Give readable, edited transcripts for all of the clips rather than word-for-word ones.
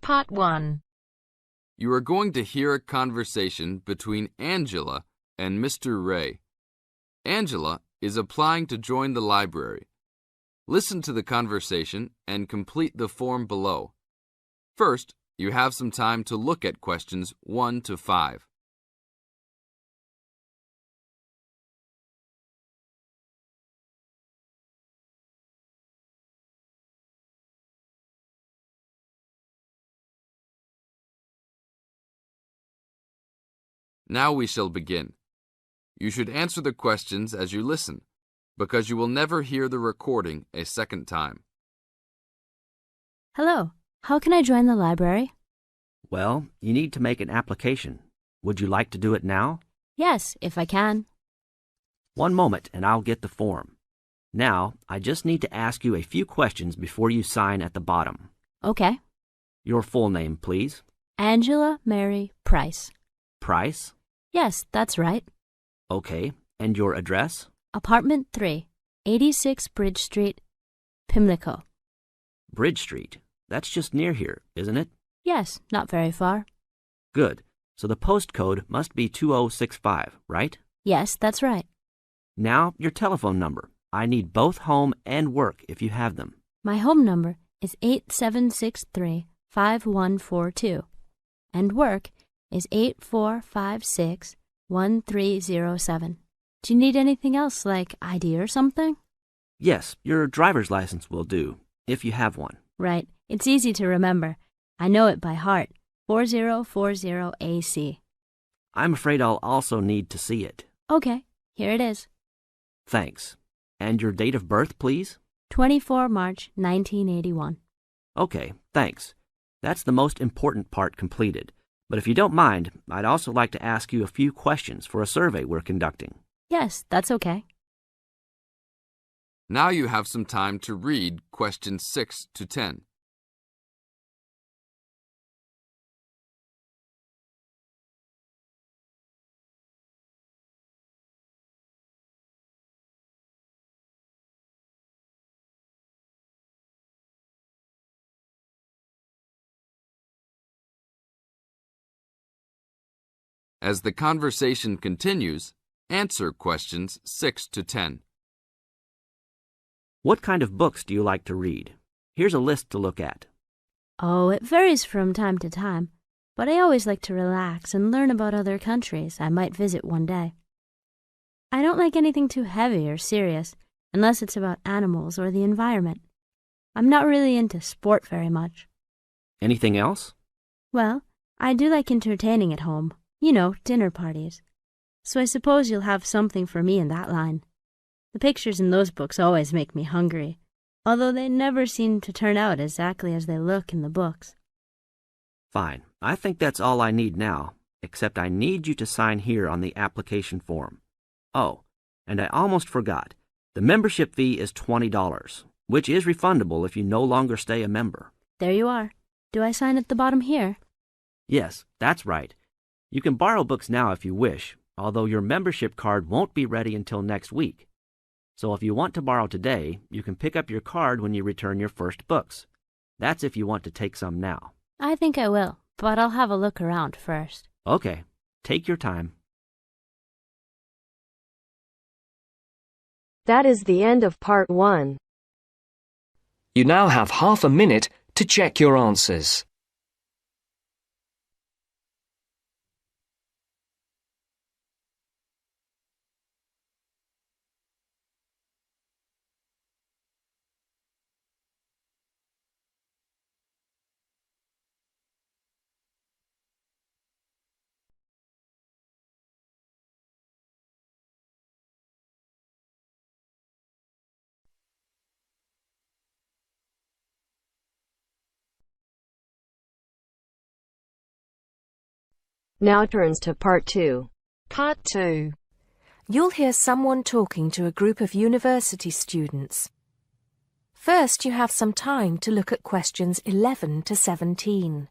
Part 1. You are going to hear a conversation between Angela and Mr. Ray. Angela is applying to join the library. Listen to the conversation and complete the form below. First, you have some time to look at questions 1 to 5. Now we shall begin. You should answer the questions as you listen, because you will never hear the recording a second time. Hello, how can I join the library? Well, you need to make an application. Would you like to do it now? Yes, if I can. One moment and I'll get the form. Now, I just need to ask you a few questions before you sign at the bottom. Okay. Your full name, please. Angela Mary Price. Price? Yes, that's right. Okay. And your address? Apartment 3, 86 Bridge Street, Pimlico. Bridge Street. That's just near here, isn't it? Yes, not very far. Good. So the postcode must be 2065, right? Yes, that's right. Now, your telephone number. I need both home and work if you have them. My home number is 8763-5142, and work is 8456-1307. Do you need anything else, like ID or something? Yes, your driver's license will do, if you have one. Right. It's easy to remember. I know it by heart. 4040AC. I'm afraid I'll also need to see it. Okay, here it is. Thanks. And your date of birth, please? 24 March 1981. Okay, thanks. That's the most important part completed. But if you don't mind, I'd also like to ask you a few questions for a survey we're conducting. Yes, that's okay. Now you have some time to read questions 6 to 10. As the conversation continues, answer questions 6 to 10. What kind of books do you like to read? Here's a list to look at. Oh, it varies from time to time, but I always like to relax and learn about other countries I might visit one day. I don't like anything too heavy or serious, unless it's about animals or the environment. I'm not really into sport very much. Anything else? Well, I do like entertaining at home. You know, dinner parties. So I suppose you'll have something for me in that line. The pictures in those books always make me hungry, although they never seem to turn out exactly as they look in the books. Fine. I think that's all I need now, except I need you to sign here on the application form. Oh, and I almost forgot. The membership fee is $20, which is refundable if you no longer stay a member. There you are. Do I sign at the bottom here? Yes, that's right. You can borrow books now if you wish, although your membership card won't be ready until next week. So if you want to borrow today, you can pick up your card when you return your first books. That's if you want to take some now. I think I will, but I'll have a look around first. Okay, take your time. That is the end of Part 1. You now have half a minute to check your answers. Now turns to Part 2. Part 2. You'll hear someone talking to a group of university students. First, you have some time to look at questions 11 to 17.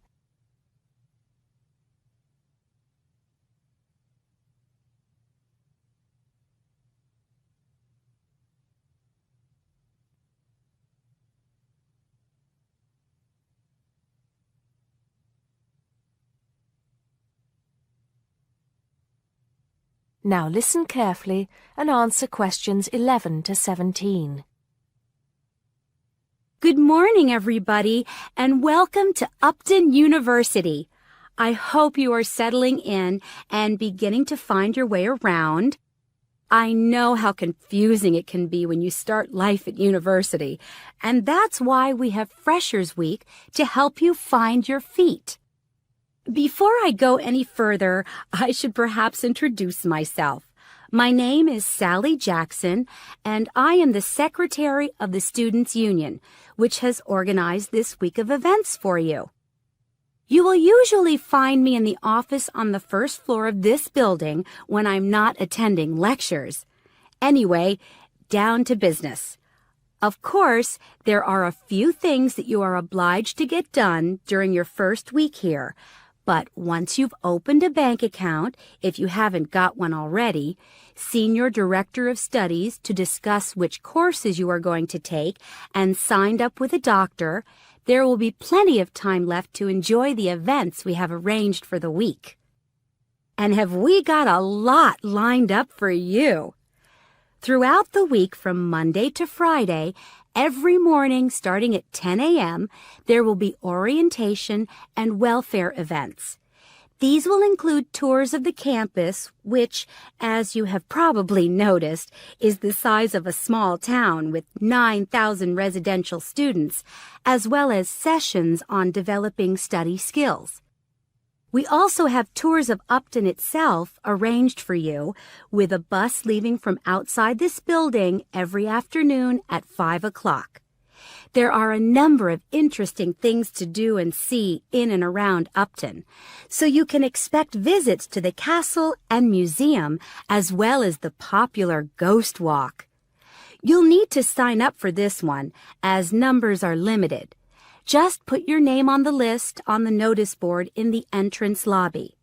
Now listen carefully and answer questions 11 to 17. Good morning, everybody, and welcome to Upton University. I hope you are settling in and beginning to find your way around. I know how confusing it can be when you start life at university, and that's why we have Freshers Week to help you find your feet. Before I go any further, I should perhaps introduce myself. My name is Sally Jackson, and I am the Secretary of the Students' Union, which has organized this week of events for you. You will usually find me in the office on the first floor of this building when I'm not attending lectures. Anyway, down to business. Of course, there are a few things that you are obliged to get done during your first week here. But once you've opened a bank account, if you haven't got one already, seen your director of studies to discuss which courses you are going to take, and signed up with a doctor, there will be plenty of time left to enjoy the events we have arranged for the week. And have we got a lot lined up for you? Throughout the week from Monday to Friday, every morning starting at 10 a.m., there will be orientation and welfare events. These will include tours of the campus, which, as you have probably noticed, is the size of a small town with 9,000 residential students, as well as sessions on developing study skills. We also have tours of Upton itself arranged for you, with a bus leaving from outside this building every afternoon at 5 o'clock. There are a number of interesting things to do and see in and around Upton, so you can expect visits to the castle and museum as well as the popular Ghost Walk. You'll need to sign up for this one, as numbers are limited. Just put your name on the list on the notice board in the entrance lobby.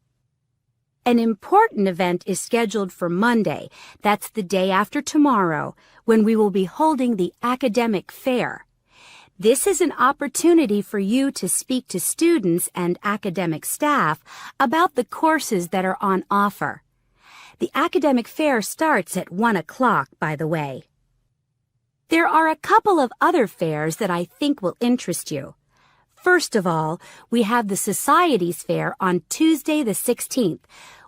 An important event is scheduled for Monday, that's the day after tomorrow, when we will be holding the academic fair. This is an opportunity for you to speak to students and academic staff about the courses that are on offer. The academic fair starts at 1 o'clock, by the way. There are a couple of other fairs that I think will interest you. First of all, we have the Societies Fair on Tuesday the 16th,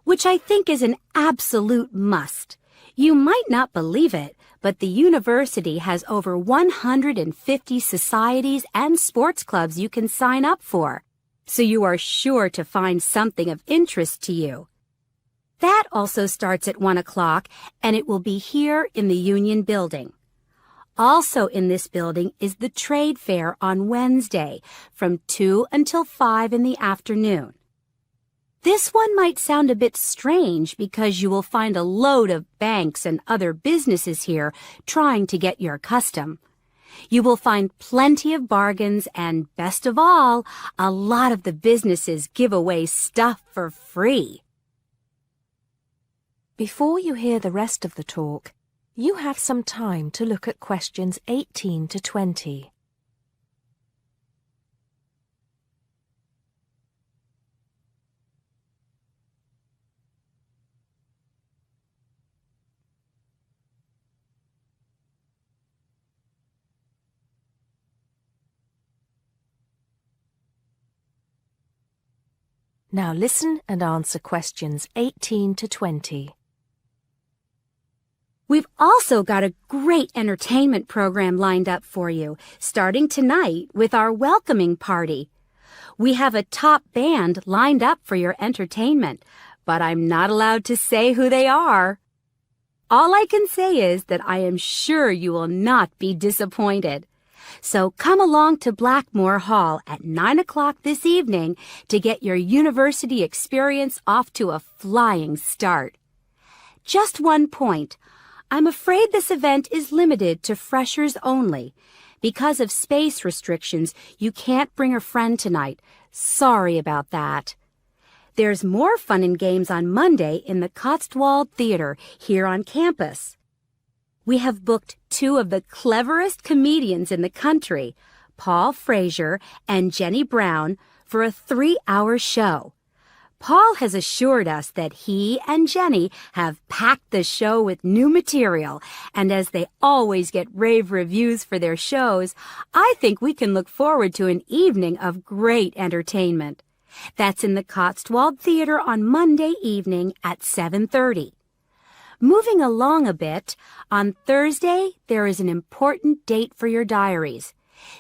which I think is an absolute must. You might not believe it, but the university has over 150 societies and sports clubs you can sign up for, so you are sure to find something of interest to you. That also starts at 1 o'clock, and it will be here in the Union Building. Also in this building is the Trade Fair on Wednesday from 2 until 5 in the afternoon. This one might sound a bit strange because you will find a load of banks and other businesses here trying to get your custom. You will find plenty of bargains and, best of all, a lot of the businesses give away stuff for free. Before you hear the rest of the talk, you have some time to look at questions 18 to 20. Now listen and answer questions 18 to 20. We've also got a great entertainment program lined up for you, starting tonight with our welcoming party. We have a top band lined up for your entertainment, but I'm not allowed to say who they are. All I can say is that I am sure you will not be disappointed. So come along to Blackmore Hall at 9 o'clock this evening to get your university experience off to a flying start. Just one point. I'm afraid this event is limited to freshers only. Because of space restrictions, you can't bring a friend tonight. Sorry about that. There's more fun and games on Monday in the Cotswold Theater here on campus. We have booked two of the cleverest comedians in the country, Paul Frazier and Jenny Brown, for a 3-hour show. Paul has assured us that he and Jenny have packed the show with new material, and as they always get rave reviews for their shows, I think we can look forward to an evening of great entertainment. That's in the Cotswold Theater on Monday evening at 7:30. Moving along a bit, on Thursday there is an important date for your diaries.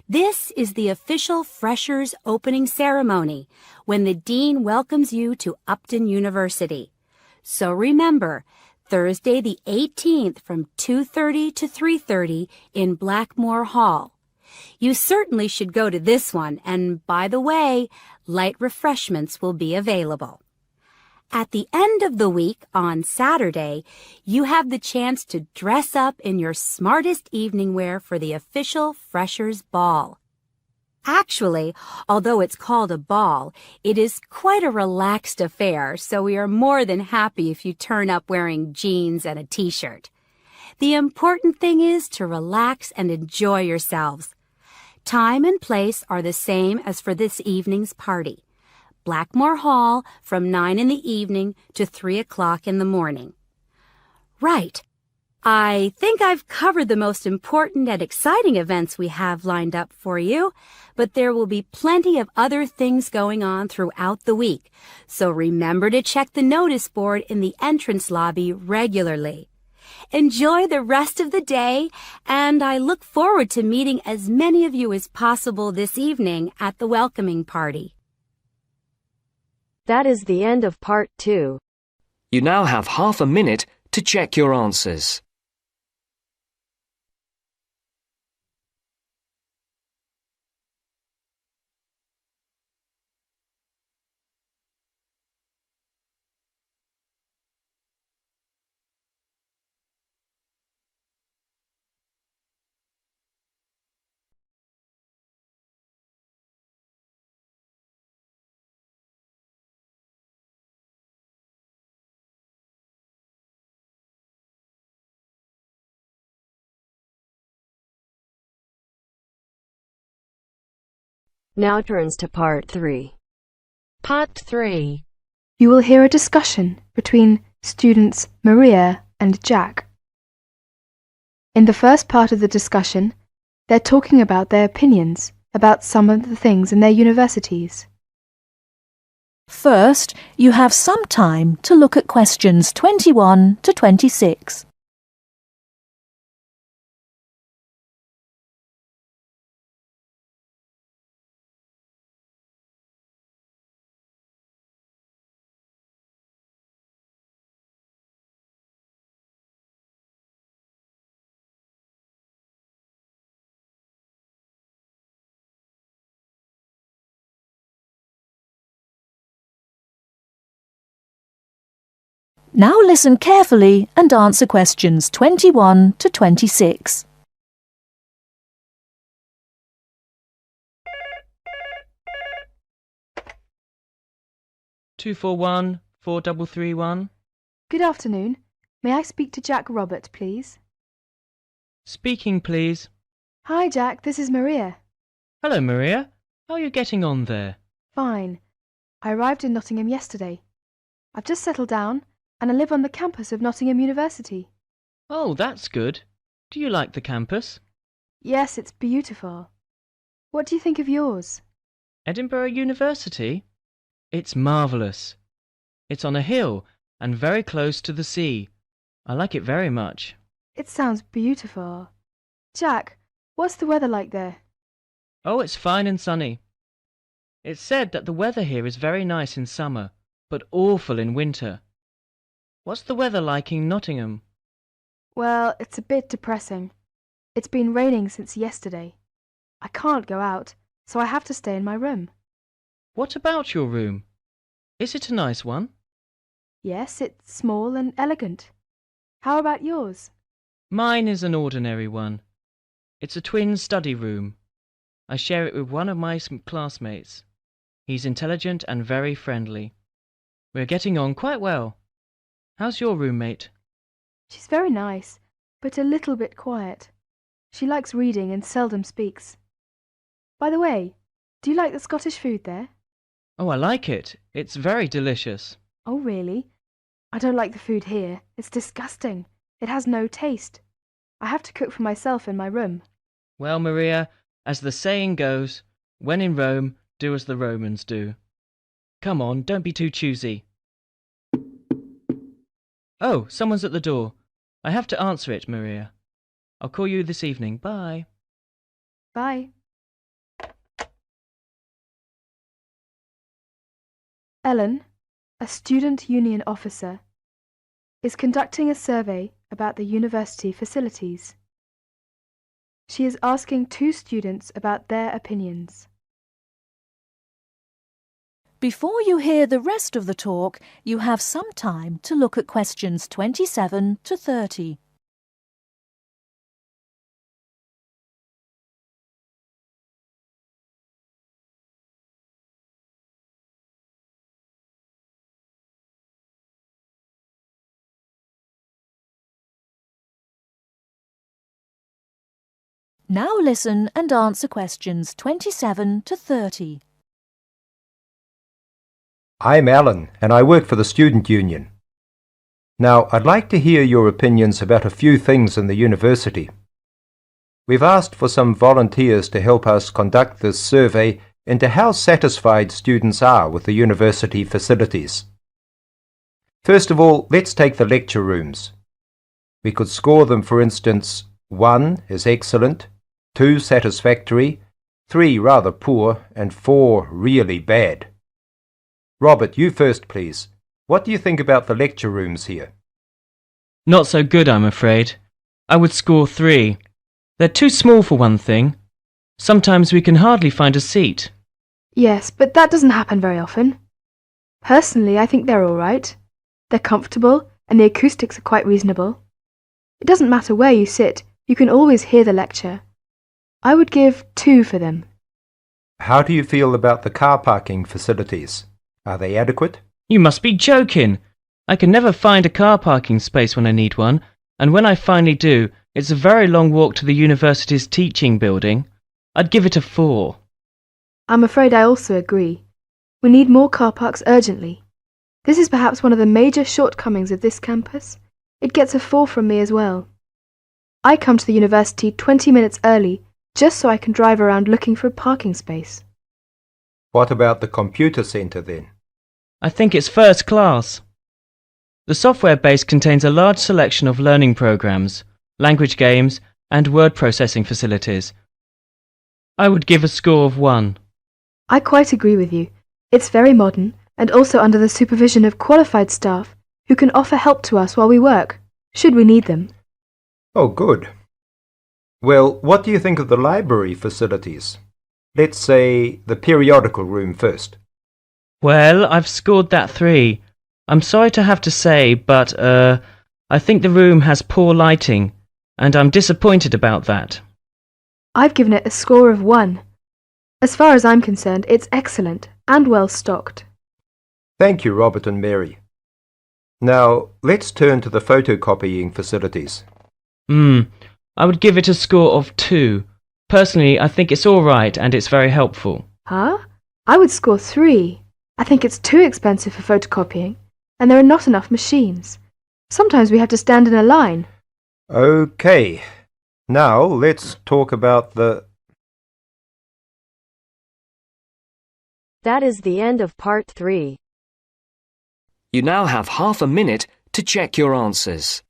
This is the official Freshers opening ceremony, when the Dean welcomes you to Upton University. So remember, Thursday the 18th from 2:30 to 3:30 in Blackmore Hall. You certainly should go to this one, and by the way, light refreshments will be available. At the end of the week, on Saturday, you have the chance to dress up in your smartest evening wear for the official Freshers' Ball. Actually, although it's called a ball, it is quite a relaxed affair, so we are more than happy if you turn up wearing jeans and a t-shirt. The important thing is to relax and enjoy yourselves. Time and place are the same as for this evening's party. Blackmore Hall from 9 in the evening to 3 o'clock in the morning. Right. I think I've covered the most important and exciting events we have lined up for you, but there will be plenty of other things going on throughout the week, so remember to check the notice board in the entrance lobby regularly. Enjoy the rest of the day, and I look forward to meeting as many of you as possible this evening at the welcoming party. That is the end of part 2. You now have half a minute to check your answers. Now turns to part 3. Part 3. You will hear a discussion between students Maria and Jack. In the first part of the discussion, they're talking about their opinions about some of the things in their universities. First, you have some time to look at questions 21 to 26. Now listen carefully and answer questions 21 to 26. Two four one 4331. Good afternoon. May I speak to Jack Robert, please? Speaking, please. Hi, Jack. This is Maria. Hello, Maria. How are you getting on there? Fine. I arrived in Nottingham yesterday. I've just settled down, and I live on the campus of Nottingham University. Oh, that's good. Do you like the campus? Yes, it's beautiful. What do you think of yours? Edinburgh University? It's marvellous. It's on a hill and very close to the sea. I like it very much. It sounds beautiful. Jack, what's the weather like there? Oh, it's fine and sunny. It's said that the weather here is very nice in summer, but awful in winter. What's the weather like in Nottingham? Well, it's a bit depressing. It's been raining since yesterday. I can't go out, so I have to stay in my room. What about your room? Is it a nice one? Yes, it's small and elegant. How about yours? Mine is an ordinary one. It's a twin study room. I share it with one of my classmates. He's intelligent and very friendly. We're getting on quite well. How's your roommate? She's very nice, but a little bit quiet. She likes reading and seldom speaks. By the way, do you like the Scottish food there? Oh, I like it. It's very delicious. Oh, really? I don't like the food here. It's disgusting. It has no taste. I have to cook for myself in my room. Well, Maria, as the saying goes, when in Rome, do as the Romans do. Come on, don't be too choosy. Oh, someone's at the door. I have to answer it, Maria. I'll call you this evening. Bye. Bye. Ellen, a student union officer, is conducting a survey about the university facilities. She is asking 2 students about their opinions. Before you hear the rest of the talk, you have some time to look at questions 27 to 30. Now listen and answer questions 27 to 30. I'm Alan, and I work for the Student Union. Now, I'd like to hear your opinions about a few things in the university. We've asked for some volunteers to help us conduct this survey into how satisfied students are with the university facilities. First of all, let's take the lecture rooms. We could score them, for instance, 1 is excellent, 2 satisfactory, 3 rather poor, and 4 really bad. Robert, you first, please. What do you think about the lecture rooms here? Not so good, I'm afraid. I would score 3. They're too small for one thing. Sometimes we can hardly find a seat. Yes, but that doesn't happen very often. Personally, I think they're all right. They're comfortable, and the acoustics are quite reasonable. It doesn't matter where you sit, you can always hear the lecture. I would give 2 for them. How do you feel about the car parking facilities? Are they adequate? You must be joking. I can never find a car parking space when I need one, and when I finally do, it's a very long walk to the university's teaching building. I'd give it a 4. I'm afraid I also agree. We need more car parks urgently. This is perhaps one of the major shortcomings of this campus. It gets a 4 from me as well. I come to the university 20 minutes early just so I can drive around looking for a parking space. What about the computer centre then? I think it's first class. The software base contains a large selection of learning programs, language games, and word processing facilities. I would give a score of 1. I quite agree with you. It's very modern and also under the supervision of qualified staff who can offer help to us while we work, should we need them. Oh, good. Well, what do you think of the library facilities? Let's say the periodical room first. Well, I've scored that 3. I'm sorry to have to say, but, I think the room has poor lighting, and I'm disappointed about that. I've given it a score of 1. As far as I'm concerned, it's excellent and well stocked. Thank you, Robert and Mary. Now, let's turn to the photocopying facilities. I would give it a score of 2. Personally, I think it's all right and it's very helpful. Huh? I would score 3. I think it's too expensive for photocopying, and there are not enough machines. Sometimes we have to stand in a line. Okay. Now, let's talk about the... That is the end of part 3. You now have half a minute to check your answers.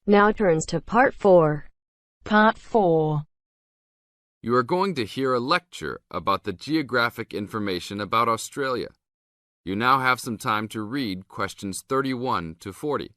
Now turns to part 4. Part 4. You are going to hear a lecture about the geographic information about Australia. You now have some time to read questions 31 to 40.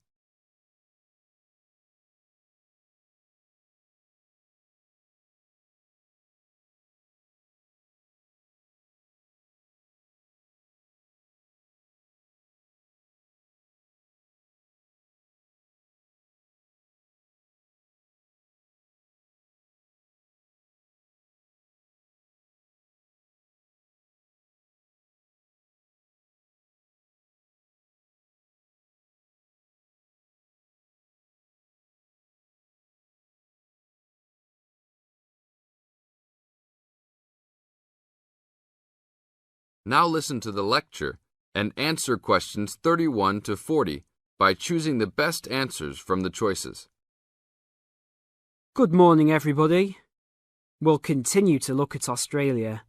Now listen to the lecture and answer questions 31 to 40 by choosing the best answers from the choices. Good morning, everybody. We'll continue to look at Australia,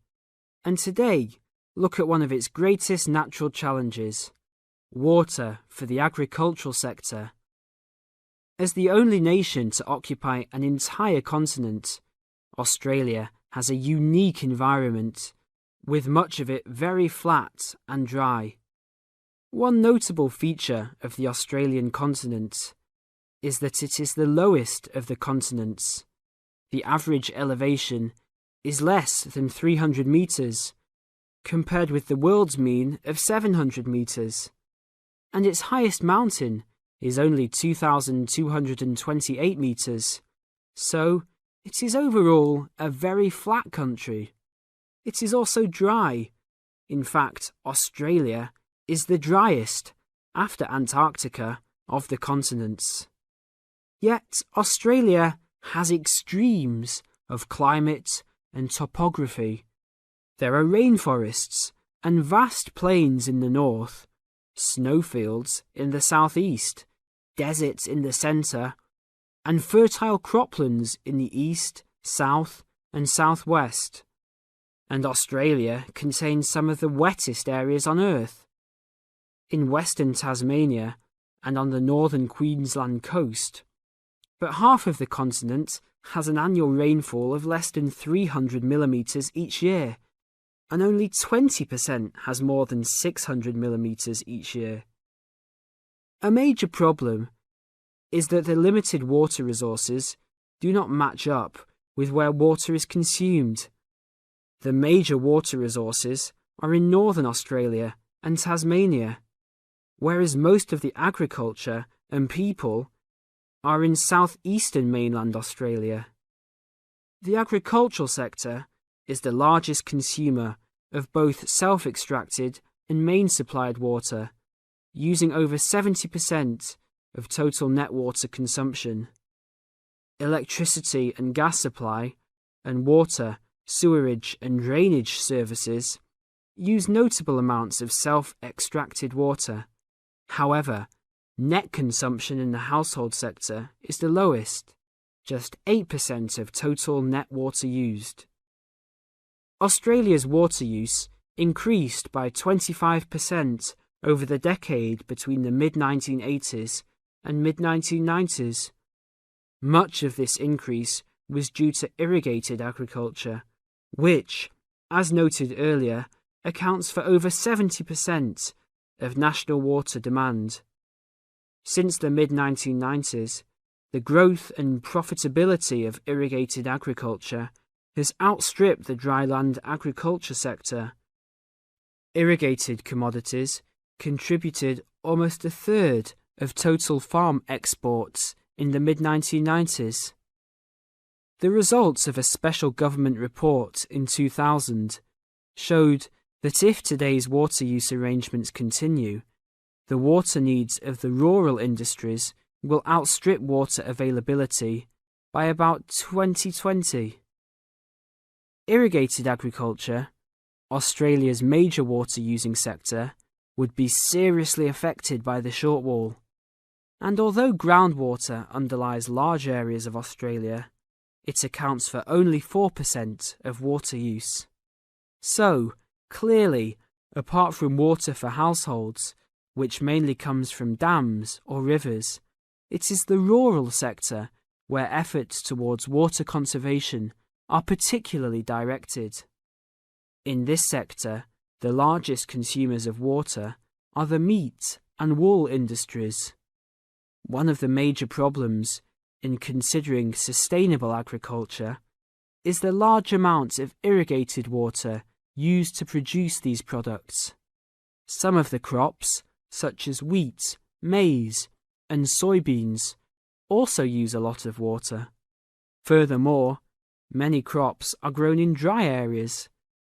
and today look at one of its greatest natural challenges, water for the agricultural sector. As the only nation to occupy an entire continent, Australia has a unique environment, with much of it very flat and dry. One notable feature of the Australian continent is that it is the lowest of the continents. The average elevation is less than 300 metres, compared with the world's mean of 700 metres, and its highest mountain is only 2,228 metres, so it is overall a very flat country. It is also dry. In fact, Australia is the driest, after Antarctica, of the continents. Yet Australia has extremes of climate and topography. There are rainforests and vast plains in the north, snowfields in the southeast, deserts in the centre, and fertile croplands in the east, south, and southwest. And Australia contains some of the wettest areas on Earth. In western Tasmania and on the northern Queensland coast, but half of the continent has an annual rainfall of less than 300 millimetres each year, and only 20% has more than 600 millimetres each year. A major problem is that the limited water resources do not match up with where water is consumed. The major water resources are in northern Australia and Tasmania, whereas most of the agriculture and people are in southeastern mainland Australia. The agricultural sector is the largest consumer of both self-extracted and main-supplied water, using over 70% of total net water consumption. Electricity and gas supply, and water, sewerage and drainage services use notable amounts of self-extracted water. However, net consumption in the household sector is the lowest, just 8% of total net water used. Australia's water use increased by 25% over the decade between the mid-1980s and mid-1990s. Much of this increase was due to irrigated agriculture, which, as noted earlier, accounts for over 70% of national water demand. Since the mid-1990s, the growth and profitability of irrigated agriculture has outstripped the dryland agriculture sector. Irrigated commodities contributed almost a third of total farm exports in the mid-1990s. The results of a special government report in 2000 showed that if today's water use arrangements continue, the water needs of the rural industries will outstrip water availability by about 2020. Irrigated agriculture, Australia's major water-using sector, would be seriously affected by the shortfall. And although groundwater underlies large areas of Australia, it accounts for only 4% of water use. So, clearly, apart from water for households, which mainly comes from dams or rivers, it is the rural sector where efforts towards water conservation are particularly directed. In this sector, the largest consumers of water are the meat and wool industries. One of the major problems in considering sustainable agriculture is the large amounts of irrigated water used to produce these products. Some of the crops, such as wheat, maize, and soybeans, also use a lot of water. Furthermore, many crops are grown in dry areas,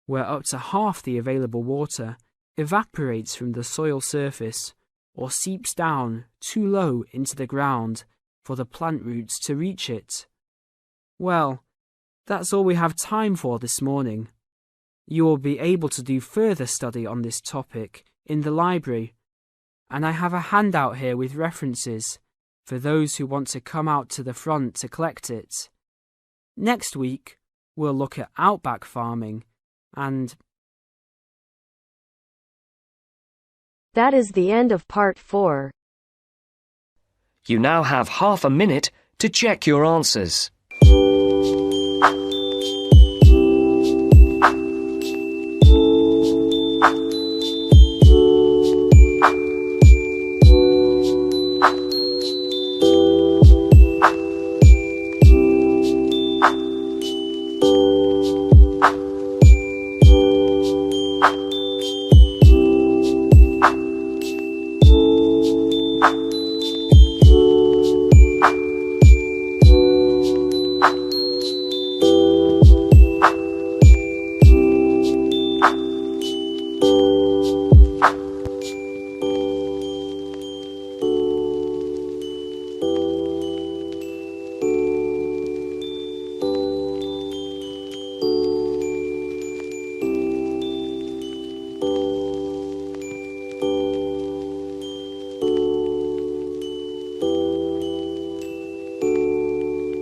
where up to half the available water evaporates from the soil surface or seeps down too low into the ground for the plant roots to reach it. Well, that's all we have time for this morning. You will be able to do further study on this topic in the library, and I have a handout here with references for those who want to come out to the front to collect it. Next week, we'll look at outback farming and... That is the end of part 4. You now have half a minute to check your answers.